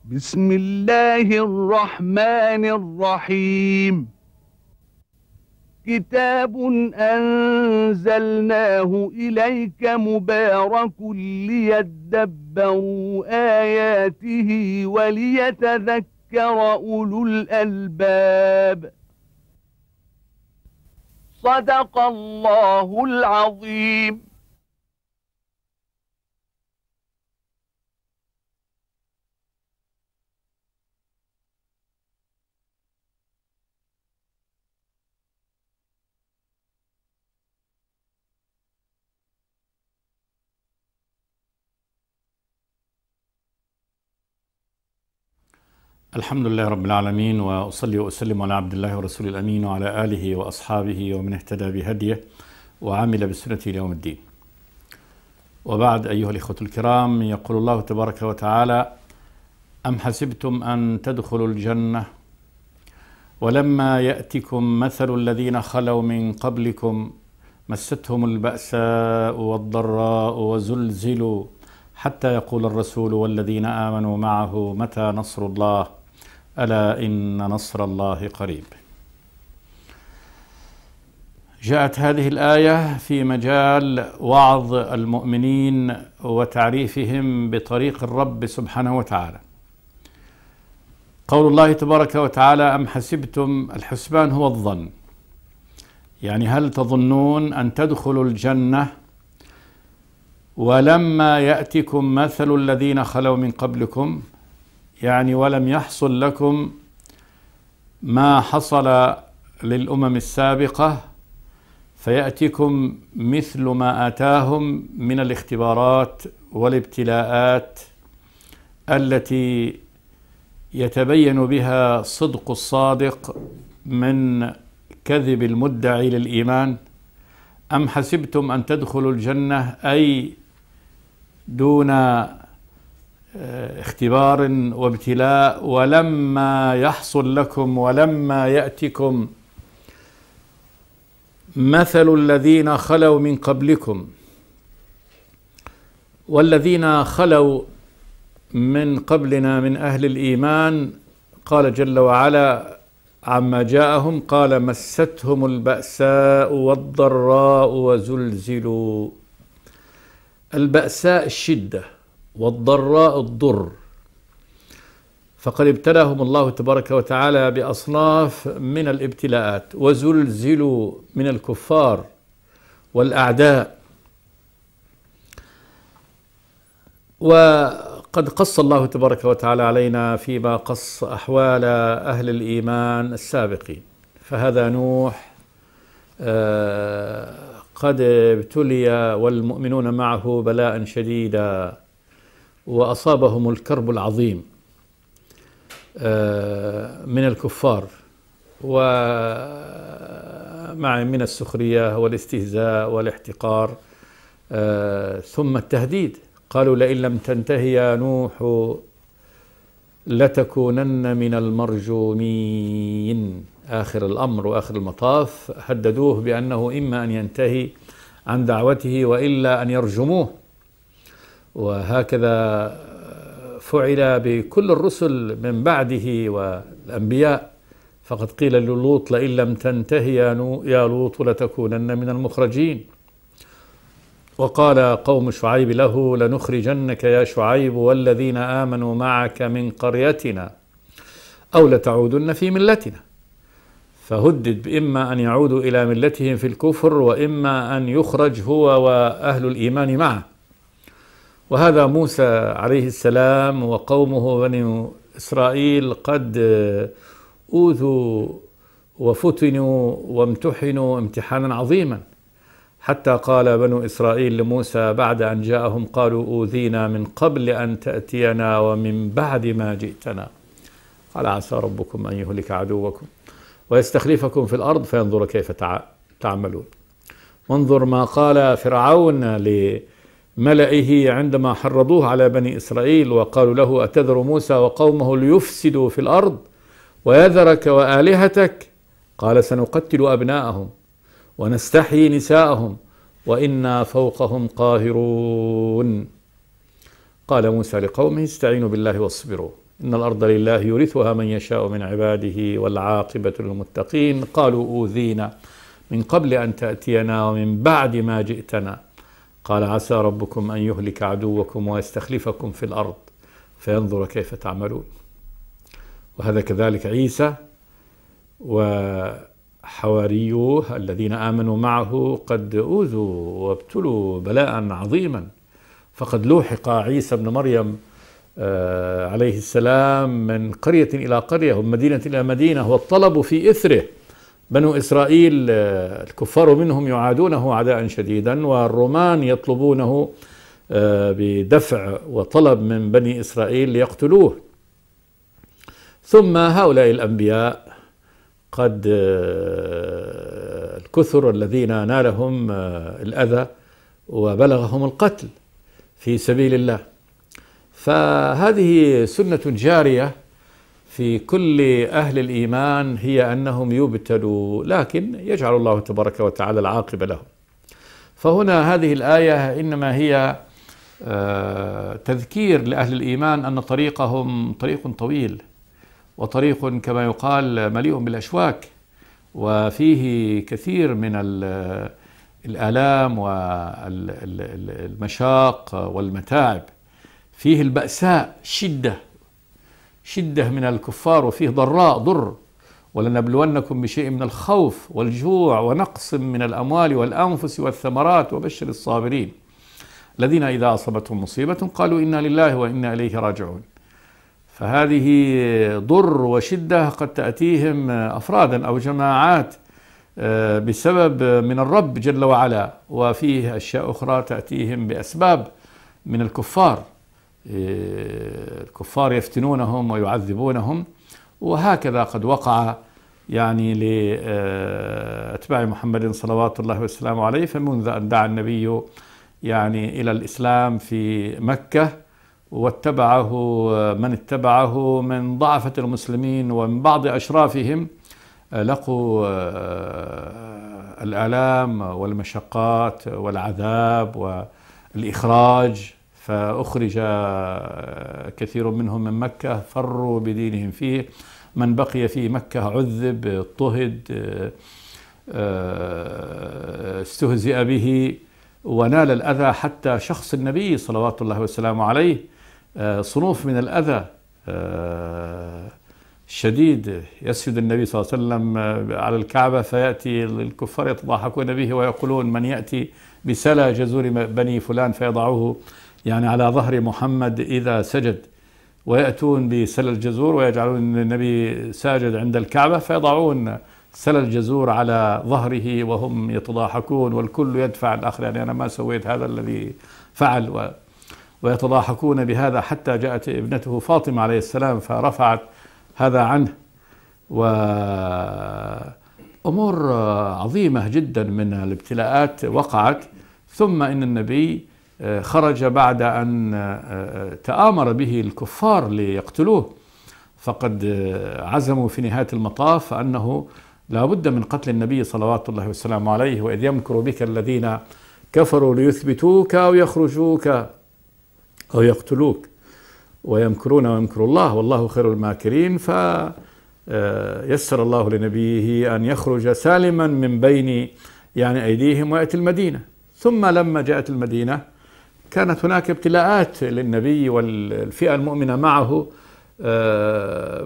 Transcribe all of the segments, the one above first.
بسم الله الرحمن الرحيم. كتاب أنزلناه إليك مبارك ليدبروا آياته وليتذكر أولو الألباب. صدق الله العظيم. الحمد لله رب العالمين، وأصلي وأسلم على عبد الله ورسول الأمين وعلى آله وأصحابه ومن اهتدى بهديه وعمل بسنته ليوم الدين. وبعد، أيها الإخوة الكرام، يقول الله تبارك وتعالى: أم حسبتم أن تدخلوا الجنة ولما يأتكم مثل الذين خلوا من قبلكم مستهم البأساء والضراء وزلزلوا حتى يقول الرسول والذين آمنوا معه متى نصر الله ألا إن نصر الله قريب. جاءت هذه الآية في مجال وعظ المؤمنين وتعريفهم بطريق الرب سبحانه وتعالى. قول الله تبارك وتعالى: أم حسبتم، الحسبان هو الظن، يعني هل تظنون أن تدخلوا الجنة ولما يأتكم مثل الذين خلوا من قبلكم، يعني ولم يحصل لكم ما حصل للأمم السابقة فيأتيكم مثل ما آتاهم من الاختبارات والابتلاءات التي يتبين بها صدق الصادق من كذب المدعي للإيمان. أم حسبتم أن تدخلوا الجنة، أي دون اختبار وابتلاء، ولما يحصل لكم ولما يأتكم مثل الذين خلوا من قبلكم. والذين خلوا من قبلنا من أهل الإيمان، قال جل وعلا عما جاءهم، قال: مستهم البأساء والضراء وزلزلوا. البأساء الشدة، والضراء الضر، فقد ابتلاهم الله تبارك وتعالى بأصناف من الابتلاءات. وزلزلوا من الكفار والأعداء. وقد قص الله تبارك وتعالى علينا فيما قص أحوال أهل الإيمان السابقين. فهذا نوح قد ابتلي والمؤمنون معه بلاء شديدا، وأصابهم الكرب العظيم من الكفار ومع من السخرية والاستهزاء والاحتقار، ثم التهديد. قالوا: لئن لم تنتهي يا نوح لتكونن من المرجومين. آخر الأمر وآخر المطاف هددوه بأنه إما أن ينتهي عن دعوته وإلا أن يرجموه. وهكذا فعل بكل الرسل من بعده والأنبياء، فقد قيل للوط: لئن لم تنتهي يا لوط لتكونن من المخرجين. وقال قوم شعيب له: لنخرجنك يا شعيب والذين آمنوا معك من قريتنا أو لتعودن في ملتنا. فهدد بإما أن يعودوا إلى ملتهم في الكفر، وإما أن يخرج هو وأهل الإيمان معه. وهذا موسى عليه السلام وقومه بني إسرائيل قد أوذوا وفتنوا وامتحنوا امتحانا عظيما، حتى قال بنو إسرائيل لموسى بعد أن جاءهم: قالوا أوذينا من قبل أن تأتينا ومن بعد ما جئتنا، قال: عسى ربكم أن يهلك عدوكم ويستخلفكم في الأرض فينظر كيف تعملون. وانظر ما قال فرعون لملئه عندما حرضوه على بني إسرائيل وقالوا له: أتذر موسى وقومه ليفسدوا في الأرض ويذرك وآلهتك؟ قال: سنقتل أبناءهم ونستحيي نساءهم وإنا فوقهم قاهرون. قال موسى لقومه: استعينوا بالله واصبروا إن الأرض لله يورثها من يشاء من عباده والعاقبة للمتقين. قالوا أوذينا من قبل أن تأتينا ومن بعد ما جئتنا. قال عسى ربكم أن يهلك عدوكم ويستخلفكم في الأرض فينظر كيف تعملون. وهذا كذلك عيسى وحواريوه الذين آمنوا معه قد أوذوا وابتلوا بلاء عظيما، فقد لوحق عيسى بن مريم عليه السلام من قرية إلى قرية ومن مدينة إلى مدينة، والطلب في إثره. بنو إسرائيل الكفار منهم يعادونه عداء شديدا، والرومان يطلبونه بدفع وطلب من بني إسرائيل ليقتلوه. ثم هؤلاء الأنبياء قد الكثر الذين نالهم الأذى وبلغهم القتل في سبيل الله. فهذه سنة جارية في كل أهل الإيمان، هي أنهم يبتلوا لكن يجعل الله تبارك وتعالى العاقبة لهم. فهنا هذه الآية إنما هي تذكير لأهل الإيمان أن طريقهم طريق طويل، وطريق كما يقال مليء بالأشواك، وفيه كثير من الآلام والمشاق والمتاعب. فيه البأساء شدة من الكفار، وفيه ضراء ضر. ولنبلونكم بشيء من الخوف والجوع ونقص من الأموال والأنفس والثمرات وبشر الصابرين الذين إذا أصابتهم مصيبة قالوا إنا لله وإنا إليه راجعون. فهذه ضر وشدة قد تأتيهم أفرادا أو جماعات بسبب من الرب جل وعلا، وفيه أشياء أخرى تأتيهم بأسباب من الكفار. الكفار يفتنونهم ويعذبونهم، وهكذا قد وقع يعني لأتباع محمد صلوات الله وسلامه عليه. فمنذ أن دعا النبي يعني إلى الإسلام في مكة واتبعه من اتبعه من ضعفة المسلمين ومن بعض أشرافهم، لقوا الآلام والمشقات والعذاب والإخراج، فأخرج كثير منهم من مكة، فروا بدينهم فيه. من بقي في مكة عذب، اضطهد، استهزئ به، ونال الأذى. حتى شخص النبي صلوات الله وسلامه عليه صنوف من الأذى الشديد. يسجد النبي صلى الله عليه وسلم على الكعبة، فيأتي الكفار يتضاحكون به ويقولون من يأتي بسلا جزور بني فلان فيضعوه يعني على ظهر محمد إذا سجد، ويأتون بسلا الجزور ويجعلون النبي ساجد عند الكعبة فيضعون سلا الجزور على ظهره وهم يتضاحكون، والكل يدفع الآخر يعني أنا ما سويت هذا الذي فعل، ويتضاحكون بهذا. حتى جاءت ابنته فاطمة عليه السلام فرفعت هذا عنه. وأمور عظيمة جدا من الابتلاءات وقعت. ثم إن النبي خرج بعد أن تآمر به الكفار ليقتلوه، فقد عزموا في نهاية المطاف أنه لا بد من قتل النبي صلوات الله وسلامه عليه. وإذ يمكر بك الذين كفروا ليثبتوك أو يخرجوك أو يقتلوك ويمكرون ويمكر الله والله خير الماكرين. فيسر الله لنبيه أن يخرج سالما من بين يعني أيديهم ويأتي المدينة. ثم لما جاءت المدينة كانت هناك ابتلاءات للنبي والفئة المؤمنة معه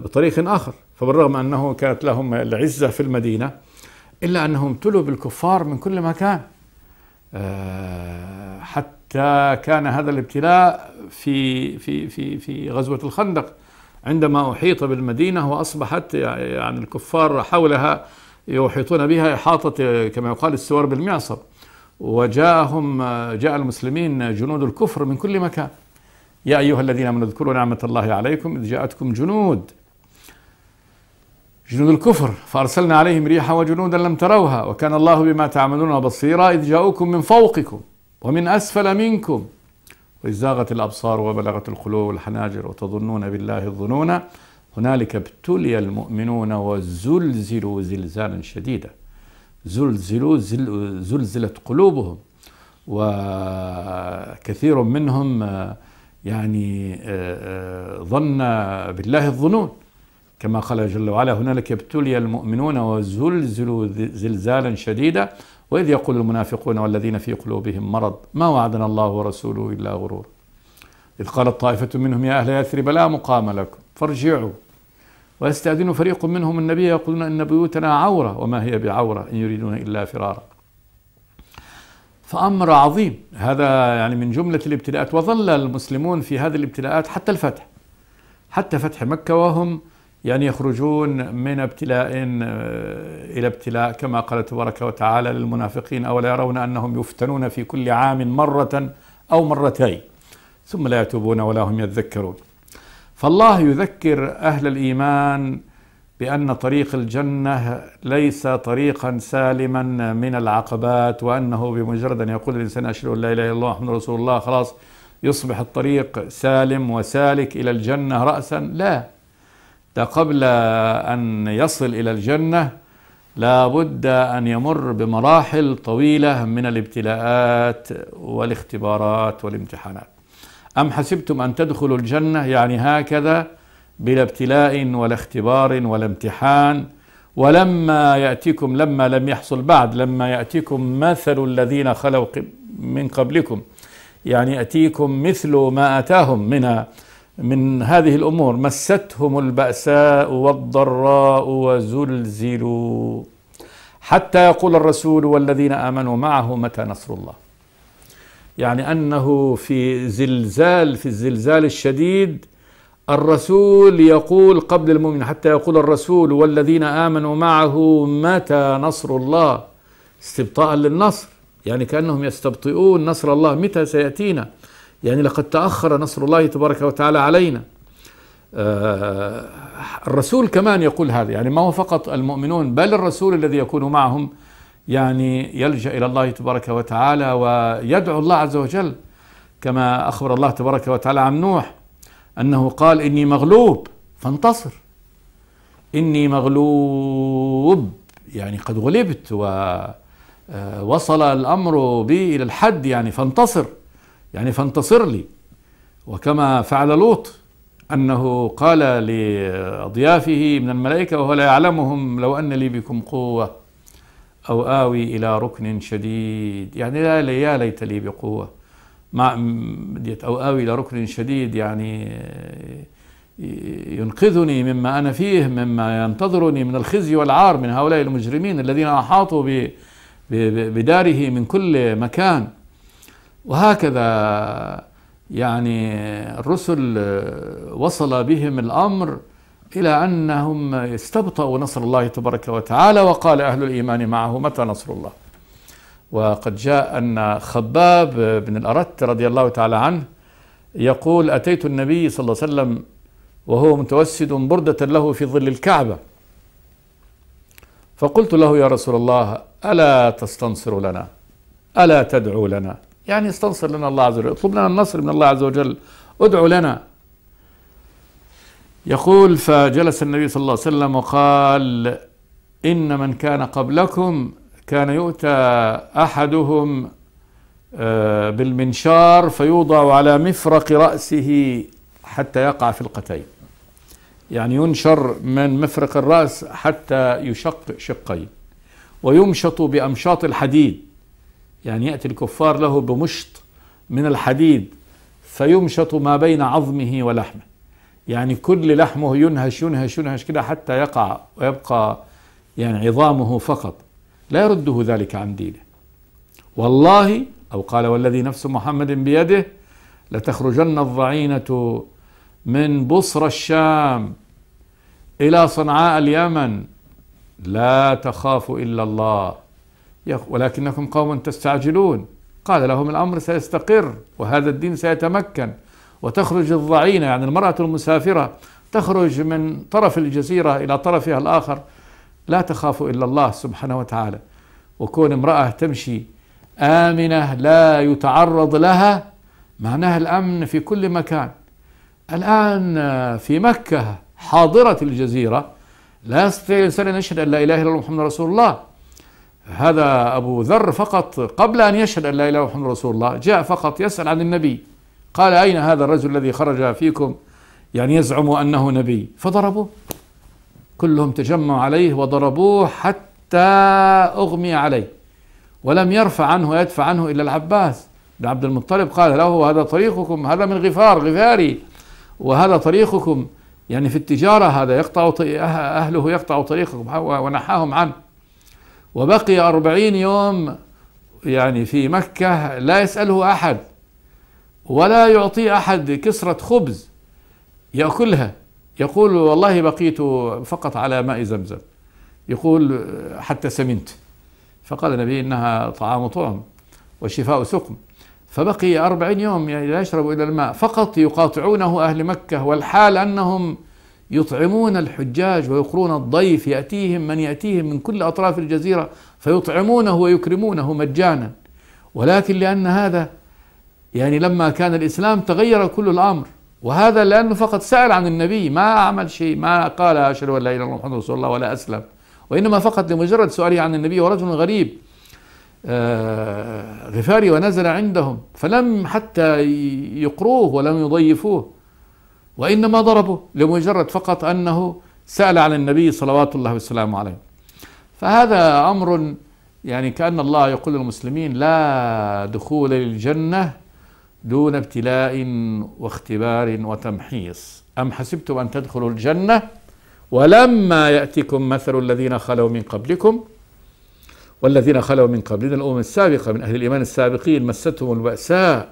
بطريق آخر. فبالرغم أنه كانت لهم العزة في المدينة إلا أنهم ابتلوا بالكفار من كل مكان، حتى كان هذا الابتلاء في غزوة الخندق عندما أحيط بالمدينة وأصبحت يعني الكفار حولها يحيطون بها إحاطة كما يقال السوار بالمعصر، جاء المسلمين جنود الكفر من كل مكان. يا أيها الذين آمنوا اذكروا نعمة الله عليكم إذ جاءتكم جنود الكفر فأرسلنا عليهم ريحا وجنودا لم تروها وكان الله بما تعملون بصيرا إذ جاءوكم من فوقكم ومن أسفل منكم وإذ زاغت الأبصار وبلغت القلوب الحناجر وتظنون بالله الظنون هنالك ابتلي المؤمنون وزلزلوا زلزالا شديدا. زلزلت قلوبهم، وكثير منهم يعني ظن بالله الظنون، كما قال جل وعلا: هنالك ابتلي المؤمنون وزلزلوا زلزالا شديدا وإذ يقول المنافقون والذين في قلوبهم مرض ما وعدنا الله ورسوله إلا غرور إذ قالت طائفة منهم يا أهل يثرب لا مقام لكم فارجعوا ويستأذن فريق منهم النبي يقولون إن بيوتنا عورة وما هي بعورة إن يريدون إلا فرارا. فأمر عظيم هذا، يعني من جملة الابتلاءات. وظل المسلمون في هذه الابتلاءات حتى الفتح، حتى فتح مكة، وهم يعني يخرجون من ابتلاء إلى ابتلاء، كما قال تبارك وتعالى للمنافقين: أولا يرون أنهم يفتنون في كل عام مرة أو مرتين ثم لا يتوبون ولا هم يذكرون. فالله يذكر أهل الإيمان بأن طريق الجنة ليس طريقا سالما من العقبات، وأنه بمجرد أن يقول الإنسان أشهد أن لا إله إلا الله محمد رسول الله خلاص يصبح الطريق سالم وسالك إلى الجنة رأسا. لا، ده قبل أن يصل إلى الجنة لا بد أن يمر بمراحل طويلة من الابتلاءات والاختبارات والامتحانات. أم حسبتم أن تدخلوا الجنة، يعني هكذا بلا ابتلاء ولا اختبار ولا امتحان، ولما يأتيكم، لما لم يحصل بعد، لما يأتيكم مثل الذين خلوا من قبلكم، يعني يأتيكم مثل ما أتاهم من هذه الأمور: مستهم البأساء والضراء وزلزلوا حتى يقول الرسول والذين آمنوا معه متى نصر الله. يعني أنه في الزلزال الشديد الرسول يقول قبل المؤمن، حتى يقول الرسول والذين آمنوا معه متى نصر الله، استبطاء للنصر، يعني كأنهم يستبطئون نصر الله، متى سيأتينا، يعني لقد تأخر نصر الله تبارك وتعالى علينا. الرسول كمان يقول هذا، يعني ما هو فقط المؤمنون بل الرسول الذي يكون معهم يعني يلجأ إلى الله تبارك وتعالى ويدعو الله عز وجل، كما أخبر الله تبارك وتعالى عن نوح أنه قال: إني مغلوب فانتصر، إني مغلوب، يعني قد غلبت ووصل الأمر بي إلى الحد، يعني فانتصر، يعني فانتصر لي. وكما فعل لوط أنه قال لأضيافه من الملائكة وهو لا يعلمهم: لو أن لي بكم قوة أو آوي إلى ركن شديد، يعني يا ليت لي بقوة أو آوي إلى ركن شديد، يعني ينقذني مما أنا فيه، مما ينتظرني من الخزي والعار من هؤلاء المجرمين الذين أحاطوا بداره من كل مكان. وهكذا يعني الرسل وصل بهم الأمر إلى أنهم استبطأوا نصر الله تبارك وتعالى، وقال أهل الإيمان معه متى نصر الله. وقد جاء أن خباب بن الأرت رضي الله تعالى عنه يقول: أتيت النبي صلى الله عليه وسلم وهو متوسد بردة له في ظل الكعبة، فقلت له: يا رسول الله ألا تستنصر لنا، ألا تدعو لنا، يعني استنصر لنا الله عز وجل، اطلب لنا النصر من الله عز وجل، ادعو لنا. يقول: فجلس النبي صلى الله عليه وسلم وقال: إن من كان قبلكم كان يؤتى أحدهم بالمنشار فيوضع على مفرق رأسه حتى يقع في القتين، يعني ينشر من مفرق الرأس حتى يشق شقين، ويمشط بأمشاط الحديد، يعني يأتي الكفار له بمشط من الحديد فيمشط ما بين عظمه ولحمه، يعني كل لحمه ينهش ينهش ينهش كده حتى يقع ويبقى يعني عظامه فقط، لا يرده ذلك عن دينه. والله، أو قال: والذي نفس محمد بيده لتخرجن الضعينة من بصرى الشام إلى صنعاء اليمن لا تخاف إلا الله ولكنكم قوم تستعجلون. قال لهم: الأمر سيستقر وهذا الدين سيتمكن، وتخرج الضعينة، يعني المرأة المسافرة، تخرج من طرف الجزيرة إلى طرفها الآخر لا تخاف إلا الله سبحانه وتعالى. وكون امرأة تمشي آمنة لا يتعرض لها معناها الأمن في كل مكان. الآن في مكة حاضرة الجزيرة لا يستطيع الإنسان أن يشهد أن لا إله إلا الله محمد رسول الله. هذا أبو ذر فقط قبل أن يشهد أن لا إله إلا الله محمد رسول الله جاء فقط يسأل عن النبي قال أين هذا الرجل الذي خرج فيكم يعني يزعم أنه نبي؟ فضربوه، كلهم تجمعوا عليه وضربوه حتى أغمي عليه، ولم يرفع عنه ويدفع عنه إلا العباس بن عبد المطلب. قال له هذا طريقكم، هذا من غفاري، وهذا طريقكم يعني في التجارة، هذا يقطع أهله يقطع طريقكم، ونحاهم عنه. وبقي 40 يوم يعني في مكة لا يسأله أحد ولا يعطي أحد كسرة خبز يأكلها، يقول والله بقيت فقط على ماء زمزم، يقول حتى سمنت. فقال النبي إنها طعام طعم وشفاء سقم. فبقي 40 يوم يعني لا يشرب إلا الماء فقط، يقاطعونه أهل مكة، والحال أنهم يطعمون الحجاج ويقرون الضيف، يأتيهم من يأتيهم من كل أطراف الجزيرة فيطعمونه ويكرمونه مجانا. ولكن لأن هذا يعني لما كان الإسلام تغير كل الأمر، وهذا لأنه فقط سأل عن النبي، ما عمل شيء، ما قال أشهد أن لا إله إلا الله محمد رسول الله ولا أسلم، وإنما فقط لمجرد سؤاله عن النبي، ورجل غريب غفاري ونزل عندهم، فلم حتى يقروه ولم يضيفوه، وإنما ضربوا لمجرد فقط أنه سأل عن النبي صلوات الله وسلامه عليه. فهذا أمر يعني كأن الله يقول للمسلمين لا دخول للجنة دون ابتلاء واختبار وتمحيص. أم حسبتم أن تدخلوا الجنة ولما يأتكم مثل الذين خلوا من قبلكم والذين خلوا من قبلنا الأمم السابقة من أهل الإيمان السابقين مستهم البأساء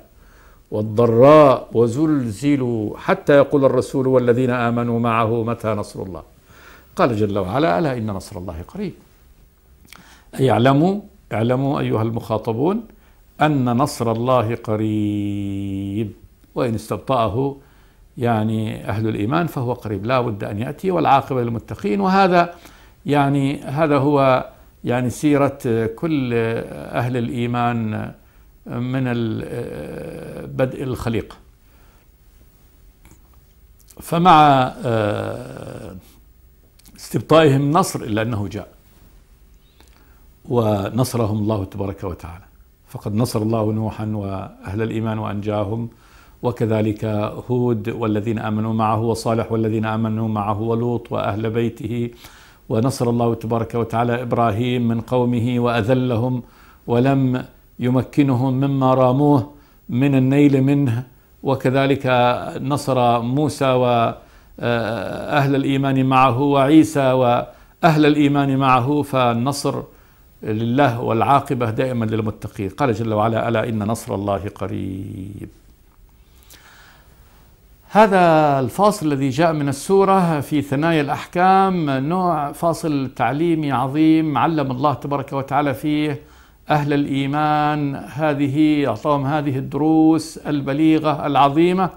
والضراء وزلزلوا حتى يقول الرسول والذين آمنوا معه متى نصر الله. قال جل وعلا ألا إن نصر الله قريب. أي اعلموا أيها المخاطبون أن نصر الله قريب، وإن استبطأه يعني أهل الإيمان فهو قريب، لا بد أن يأتي، والعاقبة للمتقين. وهذا يعني هذا هو يعني سيرة كل أهل الإيمان من بدء الخليقة. فمع استبطائهم النصر إلا أنه جاء ونصرهم الله تبارك وتعالى، فقد نصر الله نوحا وأهل الإيمان وأنجاهم، وكذلك هود والذين آمنوا معه، وصالح والذين آمنوا معه، ولوط وأهل بيته، ونصر الله تبارك وتعالى إبراهيم من قومه وأذلهم ولم يمكنهم مما راموه من النيل منه، وكذلك نصر موسى وأهل الإيمان معه، وعيسى وأهل الإيمان معه، فالنصر لله والعاقبة دائما للمتقين. قال جل وعلا ألا إن نصر الله قريب. هذا الفاصل الذي جاء من السورة في ثنايا الأحكام نوع فاصل تعليمي عظيم، علم الله تبارك وتعالى فيه أهل الإيمان أعطاهم هذه الدروس البليغة العظيمة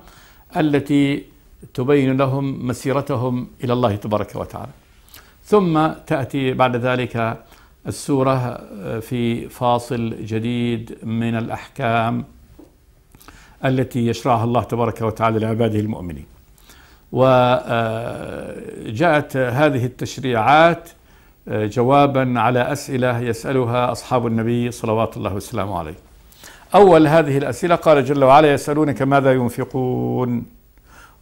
التي تبين لهم مسيرتهم إلى الله تبارك وتعالى. ثم تأتي بعد ذلك السورة في فاصل جديد من الأحكام التي يشرعها الله تبارك وتعالى لعباده المؤمنين. وجاءت هذه التشريعات جوابا على أسئلة يسألها أصحاب النبي صلوات الله وسلامه عليه. أول هذه الأسئلة قال جل وعلا يسألونك ماذا ينفقون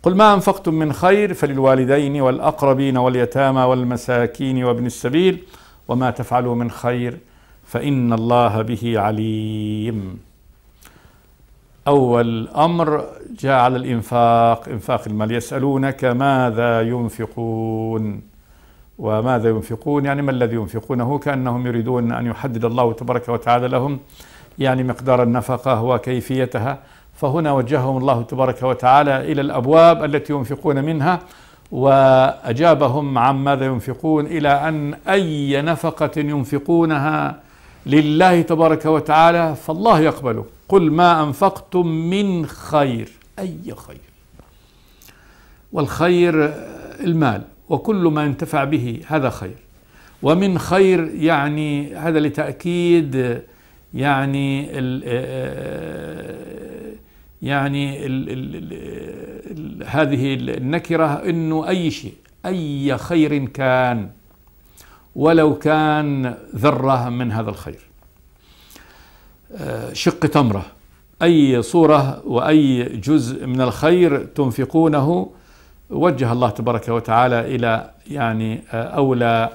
قل ما أنفقتم من خير فللوالدين والأقربين واليتامى والمساكين وابن السبيل وما تفعلوا من خير فإن الله به عليم. أول أمر جاء على الإنفاق، إنفاق المال. يسألونك ماذا ينفقون، وماذا ينفقون يعني ما الذي ينفقونه، كأنهم يريدون أن يحدد الله تبارك وتعالى لهم يعني مقدار النفقة وكيفيتها. فهنا وجههم الله تبارك وتعالى إلى الأبواب التي ينفقون منها، وأجابهم عن ماذا ينفقون إلى أن أي نفقة ينفقونها لله تبارك وتعالى فالله يقبله. قل ما أنفقتم من خير، أي خير، والخير المال وكل ما ينتفع به هذا خير. ومن خير يعني هذا لتأكيد هذه النكرة إنه أي شيء، أي خير كان ولو كان ذرة من هذا الخير، شق تمرة أي صورة وأي جزء من الخير تنفقونه وجه الله تبارك وتعالى إلى يعني أولى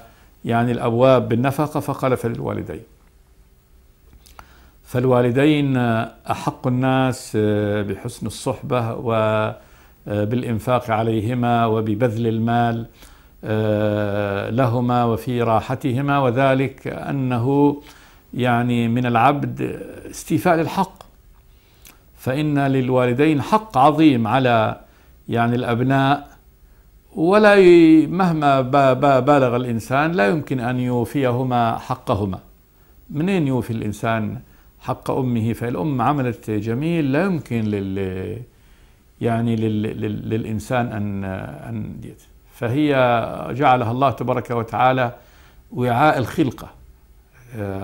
يعني الأبواب بالنفقة، فقال فللوالدين. فالوالدين أحق الناس بحسن الصحبة وبالإنفاق عليهما وببذل المال لهما وفي راحتهما، وذلك أنه يعني من العبد استيفاء للحق، فإن للوالدين حق عظيم على يعني الأبناء، ولا مهما بالغ الإنسان لا يمكن أن يوفيهما حقهما. منين يوفي الإنسان حق أمه؟ فالأم عملت جميل لا يمكن للإنسان أن فهي جعلها الله تبارك وتعالى وعاء الخلقة،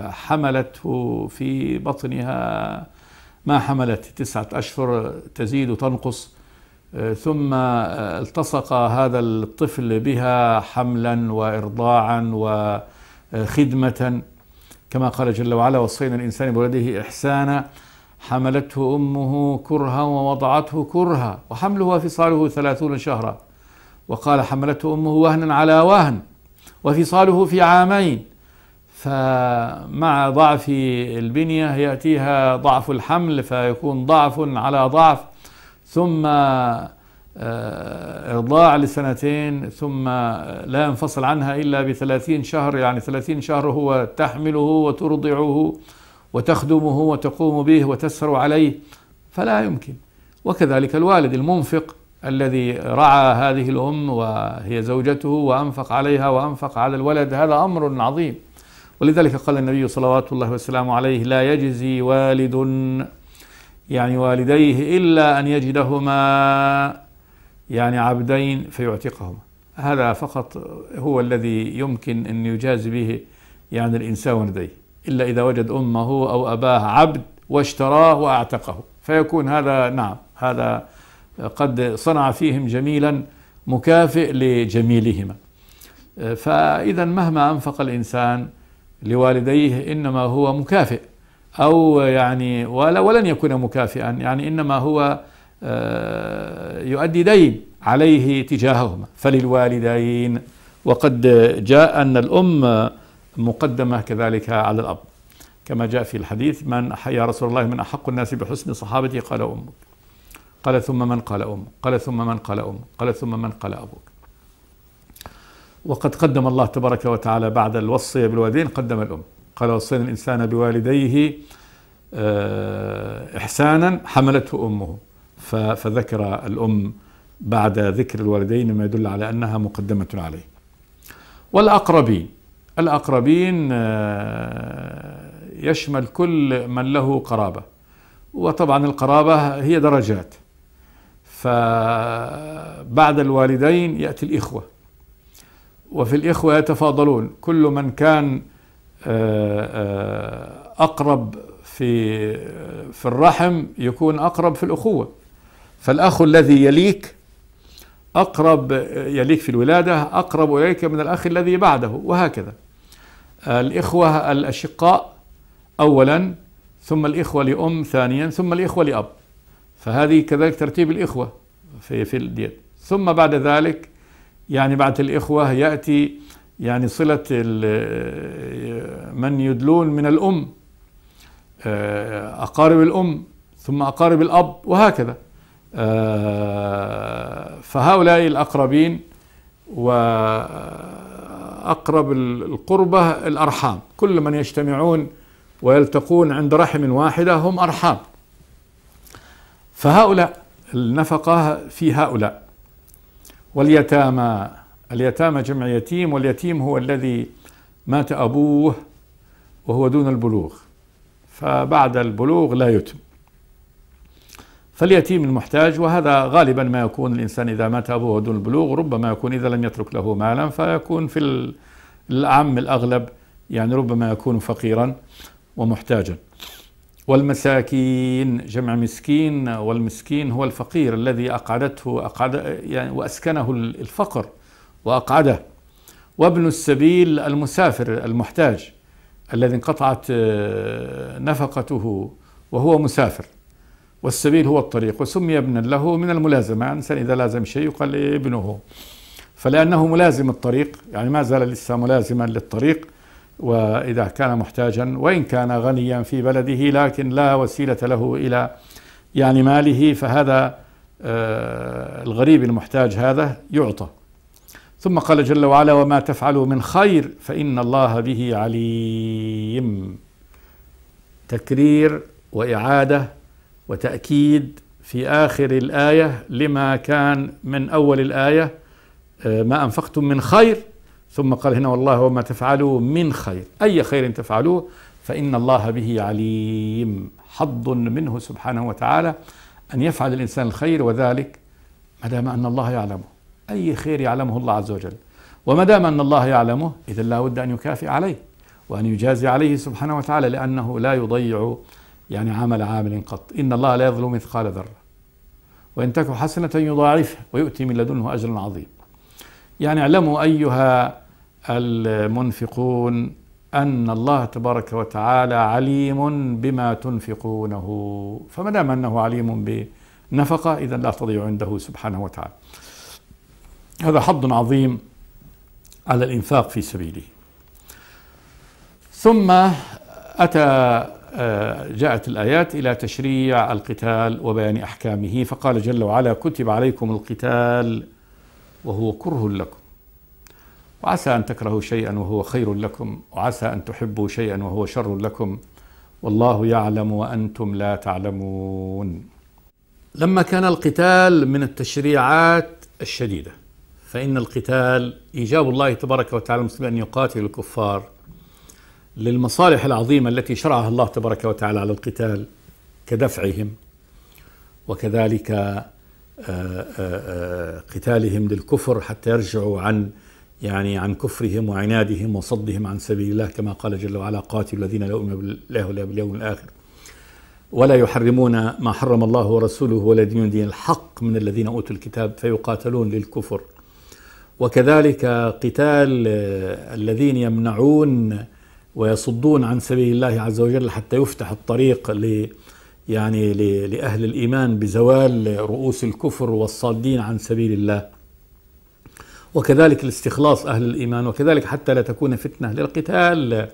حملته في بطنها ما حملت 9 أشهر تزيد وتنقص، ثم التصق هذا الطفل بها حملا وإرضاعا وخدمة، كما قال جل وعلا: وصينا الإنسان بولده إحسانا حملته أمه كرها ووضعته كرها وحمله وفصاله 30 شهرا، وقال حملته أمه وهنا على وهن وفصاله في عامين. فمع ضعف البنية يأتيها ضعف الحمل، فيكون ضعف على ضعف، ثم إرضاع ل2، ثم لا ينفصل عنها إلا ب30 شهر، يعني 30 شهر هو تحمله وترضعه وتخدمه وتقوم به وتسهر عليه، فلا يمكن. وكذلك الوالد المنفق الذي رعى هذه الأم وهي زوجته وأنفق عليها وأنفق على الولد، هذا أمر عظيم. ولذلك قال النبي صلوات الله وسلامه عليه: لا يجزي والد يعني والديه إلا أن يجدهما يعني عبدين فيعتقهما. هذا فقط هو الذي يمكن أن يجازي به يعني الإنسان والديه، إلا إذا وجد أمه أو أباه عبد واشتراه وأعتقه، فيكون هذا نعم هذا قد صنع فيهم جميلا مكافئ لجميلهما. فإذا مهما أنفق الإنسان لوالديه إنما هو مكافئ، أو يعني ولن يكون مكافئا، يعني إنما هو يؤدي دين عليه تجاههما. فللوالدين، وقد جاء أن الأم مقدمة كذلك على الأب، كما جاء في الحديث: من يا رسول الله من أحق الناس بحسن صحابتي؟ قال أمك. قال ثم من؟ قال أمك. قال ثم من؟ قال أمك. قال ثم من؟ قال أبوك. وقد قدم الله تبارك وتعالى بعد الوصية بالوالدين قدم الأم، قال: وصينا الإنسان بوالديه إحسانا حملته أمه، فذكر الأم بعد ذكر الوالدين ما يدل على أنها مقدمة عليه. والأقربين، الأقربين يشمل كل من له قرابة، وطبعا القرابة هي درجات، فبعد الوالدين يأتي الإخوة، وفي الإخوة يتفاضلون، كل من كان أقرب في الرحم يكون أقرب في الأخوة، فالأخ الذي يليك أقرب يليك في الولادة أقرب إليك من الأخ الذي بعده، وهكذا. الإخوة الأشقاء أولا، ثم الإخوة لأم ثانيا، ثم الإخوة لأب، فهذه كذلك ترتيب الإخوة في الدين. ثم بعد ذلك يعني بعد الإخوة يأتي يعني صلة من يدلون من الأم، أقارب الأم، ثم أقارب الأب، وهكذا. فهؤلاء الأقربين، وأقرب القربة الأرحام، كل من يجتمعون ويلتقون عند رحم واحدة هم أرحام، فهؤلاء النفقة في هؤلاء. واليتامى، اليتامى جمع يتيم، واليتيم هو الذي مات أبوه وهو دون البلوغ، فبعد البلوغ لا يتم، فاليتيم المحتاج، وهذا غالبا ما يكون الإنسان إذا مات أبوه دون البلوغ، ربما يكون إذا لم يترك له مالا فيكون في الأعم الأغلب يعني ربما يكون فقيرا ومحتاجا. والمساكين جمع مسكين، والمسكين هو الفقير الذي أقعدته يعني وأسكنه الفقر وأقعده. وابن السبيل المسافر المحتاج الذي انقطعت نفقته وهو مسافر، والسبيل هو الطريق، وسمي ابنا له من الملازمة، يعني الإنسان إذا لازم شيء يقال ابنه، فلأنه ملازم الطريق يعني ما زال لسه ملازما للطريق. وإذا كان محتاجا وإن كان غنيا في بلده لكن لا وسيلة له إلى يعني ماله، فهذا الغريب المحتاج هذا يعطى. ثم قال جل وعلا: وما تفعلوا من خير فإن الله به عليم. تكرير وإعادة وتأكيد في آخر الآية لما كان من أول الآية: ما أنفقتم من خير، ثم قال هنا: والله وما تفعلوا من خير، أي خير تفعلوه فإن الله به عليم. حظ منه سبحانه وتعالى أن يفعل الإنسان الخير، وذلك ما دام أن الله يعلمه. أي خير يعلمه الله عز وجل، وما دام أن الله يعلمه إذن لا بد أن يكافئ عليه وأن يجازي عليه سبحانه وتعالى، لأنه لا يضيع يعني عمل عامل قط. إن الله لا يظلم مثقال ذرة وإن تك حسنة يضاعفها ويؤتي من لدنه أجرا عظيما. يعني اعلموا أيها المنفقون أن الله تبارك وتعالى عليم بما تنفقونه، فما دام أنه عليم بنفقة إذن لا تضيع عنده سبحانه وتعالى. هذا حظ عظيم على الإنفاق في سبيله. ثم جاءت الآيات إلى تشريع القتال وبيان أحكامه، فقال جل وعلا: كتب عليكم القتال وهو كره لكم، وعسى أن تكرهوا شيئا وهو خير لكم، وعسى أن تحبوا شيئا وهو شر لكم، والله يعلم وأنتم لا تعلمون. لما كان القتال من التشريعات الشديدة، فإن القتال إيجاب الله تبارك وتعالى المسلمين أن يقاتلوا الكفار للمصالح العظيمة التي شرعها الله تبارك وتعالى على القتال كدفعهم، وكذلك قتالهم للكفر حتى يرجعوا عن كفرهم وعنادهم وصدهم عن سبيل الله، كما قال جل وعلا: قاتلوا الذين لا يؤمنون بالله ولا باليوم الآخر ولا يحرمون ما حرم الله ورسوله ولا يدينون دين الحق من الذين أوتوا الكتاب فيقاتلون للكفر. وكذلك قتال الذين يمنعون ويصدون عن سبيل الله عز وجل حتى يفتح الطريق لأهل الإيمان بزوال رؤوس الكفر والصادين عن سبيل الله، وكذلك الاستخلاص أهل الإيمان، وكذلك حتى لا تكون فتنة. للقتال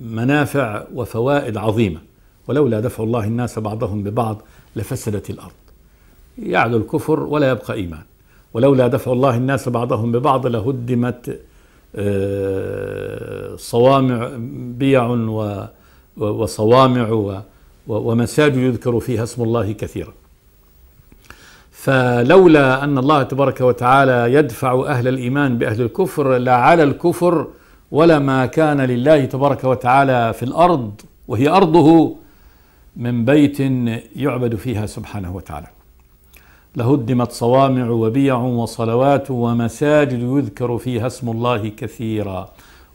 منافع وفوائد عظيمة، ولولا دفع الله الناس بعضهم ببعض لفسدت الأرض. يعلو الكفر ولا يبقى إيمان، ولولا دفع الله الناس بعضهم ببعض لهدمت صوامع بيع وصوامع ومساجد يذكر فيها اسم الله كثيرا. فلولا أن الله تبارك وتعالى يدفع أهل الإيمان بأهل الكفر لعلى الكفر، ولما كان لله تبارك وتعالى في الأرض وهي أرضه من بيت يعبد فيها سبحانه وتعالى. لهدمت صوامع وبيع وصلوات ومساجد يذكر فيها اسم الله كثيرا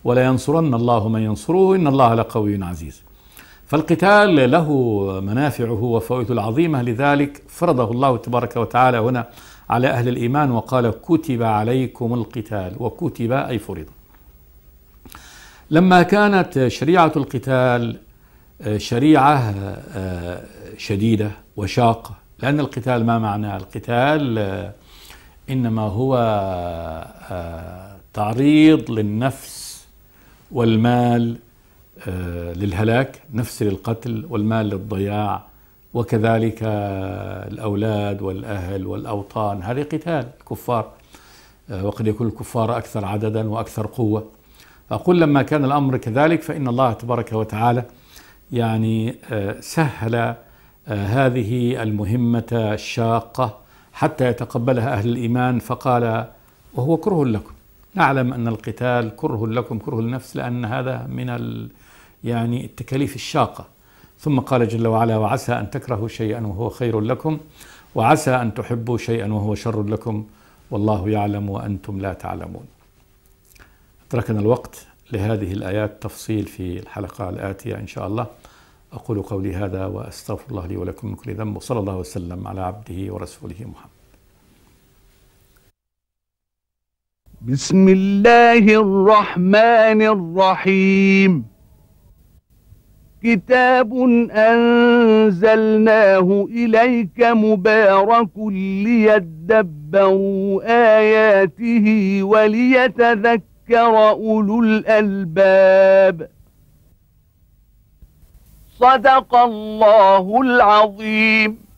ولا ينصرن الله من ينصره إن الله لقوي عزيز. فالقتال له منافعه وفوائده العظيمة، لذلك فرضه الله تبارك وتعالى هنا على أهل الإيمان وقال: كتب عليكم القتال، وكتب أي فرض. لما كانت شريعة القتال شريعة شديدة وشاقة، لأن القتال ما معنى القتال؟ إنما هو تعريض للنفس والمال للهلاك، نفس للقتل والمال للضياع، وكذلك الأولاد والأهل والأوطان. هذه قتال الكفار، وقد يكون الكفار أكثر عددا وأكثر قوة. أقول لما كان الأمر كذلك فإن الله تبارك وتعالى سهل هذه المهمة الشاقة حتى يتقبلها أهل الإيمان، فقال: وهو كره لكم. نعلم أن القتال كره لكم، كره النفس، لأن هذا من التكاليف الشاقة. ثم قال جل وعلا: وعسى أن تكرهوا شيئا وهو خير لكم، وعسى أن تحبوا شيئا وهو شر لكم، والله يعلم وأنتم لا تعلمون. تركنا الوقت لهذه الآيات تفصيل في الحلقة الآتية إن شاء الله. أقول قولي هذا وأستغفر الله لي ولكم من كل ذنب، وصلى الله وسلم على عبده ورسوله محمد. بسم الله الرحمن الرحيم. كتاب أنزلناه إليك مبارك ليدبروا آياته وليتذكر أولو الألباب. صدق الله العظيم.